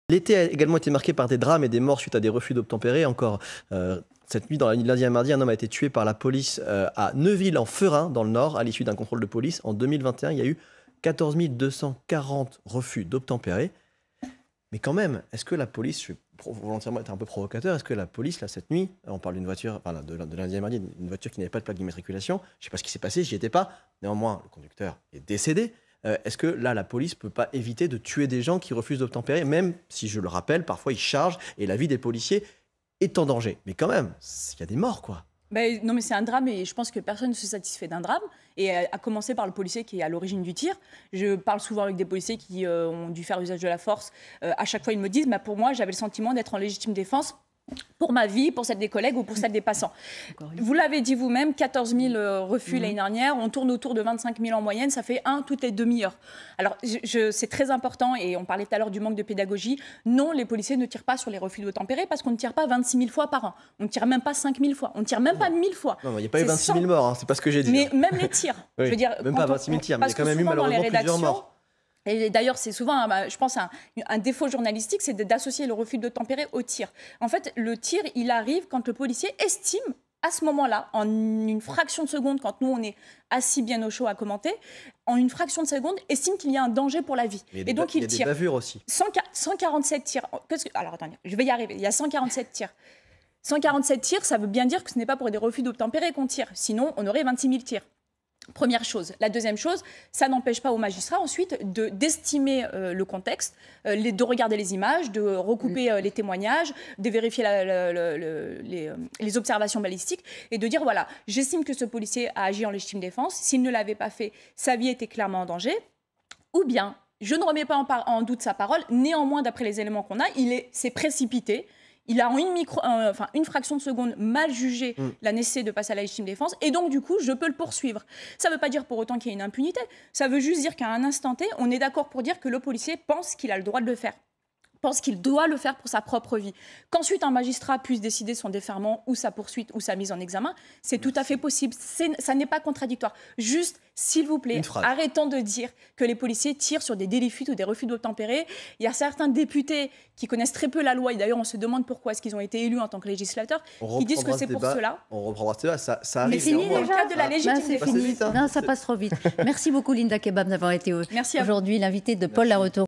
L'été a également été marqué par des drames et des morts suite à des refus d'obtempérer. Encore cette nuit, dans la nuit de lundi à mardi, un homme a été tué par la police à Neuville-en-Feurain, dans le Nord, à l'issue d'un contrôle de police. En 2021, il y a eu 14 240 refus d'obtempérer. Mais quand même, est-ce que la police, je vais volontairement être un peu provocateur, est-ce que la police, là, cette nuit, on parle d'une voiture, enfin, de lundi à mardi, une voiture qui n'avait pas de plaque d'immatriculation, je ne sais pas ce qui s'est passé, j'y étais pas, néanmoins, le conducteur est décédé. Est-ce que là, la police ne peut pas éviter de tuer des gens qui refusent d'obtempérer, même si, je le rappelle, parfois ils chargent et la vie des policiers est en danger. Mais quand même, il y a des morts, quoi. Ben, non, mais c'est un drame et je pense que personne ne se satisfait d'un drame. Et à commencer par le policier qui est à l'origine du tir. Je parle souvent avec des policiers qui ont dû faire usage de la force. À chaque fois, ils me disent, pour moi, j'avais le sentiment d'être en légitime défense pour ma vie, pour celle des collègues ou pour celle des passants. Vous l'avez dit vous-même, 14 000 refus l'année dernière, on tourne autour de 25 000 en moyenne, ça fait un toutes les demi-heures. Alors, c'est très important, et on parlait tout à l'heure du manque de pédagogie. Non, les policiers ne tirent pas sur les refus d'obtempérer parce qu'on ne tire pas 26 000 fois par an. On ne tire même pas 5 000 fois, on ne tire même pas 1 000 fois. Non, il n'y a pas eu 26 000 morts, hein, c'est pas ce que j'ai dit. Mais même les tirs, oui, je veux dire... Même pas 26 000 tirs, mais il y a quand même eu malheureusement plusieurs morts. Et d'ailleurs, c'est souvent, je pense, un défaut journalistique, c'est d'associer le refus d'obtempérer au tir. En fait, le tir, il arrive quand le policier estime, à ce moment-là, en une fraction de seconde, quand nous, on est assis bien au chaud à commenter, en une fraction de seconde, estime qu'il y a un danger pour la vie. Et donc, il tire. Il y a des bavures aussi. 147 tirs. Alors, attendez, je vais y arriver. Il y a 147 tirs. 147 tirs, ça veut bien dire que ce n'est pas pour des refus d'obtempérer qu'on tire. Sinon, on aurait 26 000 tirs. Première chose. La deuxième chose, ça n'empêche pas aux magistrats ensuite d'estimer le contexte, de regarder les images, de recouper les témoignages, de vérifier les observations balistiques et de dire voilà, j'estime que ce policier a agi en légitime défense. S'il ne l'avait pas fait, sa vie était clairement en danger. Ou bien, je ne remets pas en doute sa parole. Néanmoins, d'après les éléments qu'on a, s'est précipité. Il a en une fraction de seconde mal jugé la nécessité de passer à la légitime défense et donc du coup je peux le poursuivre. Ça ne veut pas dire pour autant qu'il y ait une impunité, ça veut juste dire qu'à un instant T, on est d'accord pour dire que le policier pense qu'il a le droit de le faire, pense qu'il doit le faire pour sa propre vie. Qu'ensuite un magistrat puisse décider son déferment ou sa poursuite ou sa mise en examen, c'est tout à fait possible, ça n'est pas contradictoire. Juste, s'il vous plaît, arrêtons de dire que les policiers tirent sur des délits fuites ou des refus d'obtempérer. Il y a certains députés qui connaissent très peu la loi, et d'ailleurs on se demande pourquoi est-ce qu'ils ont été élus en tant que législateurs, qui disent que c'est pour cela. On reprendra ce débat, ça arrive. Mais fini déjà, le cas de la légitime défense. Non, ça passe trop vite. Merci beaucoup Linda Kebab d'avoir été aujourd'hui l'invitée de Paul Lareteau.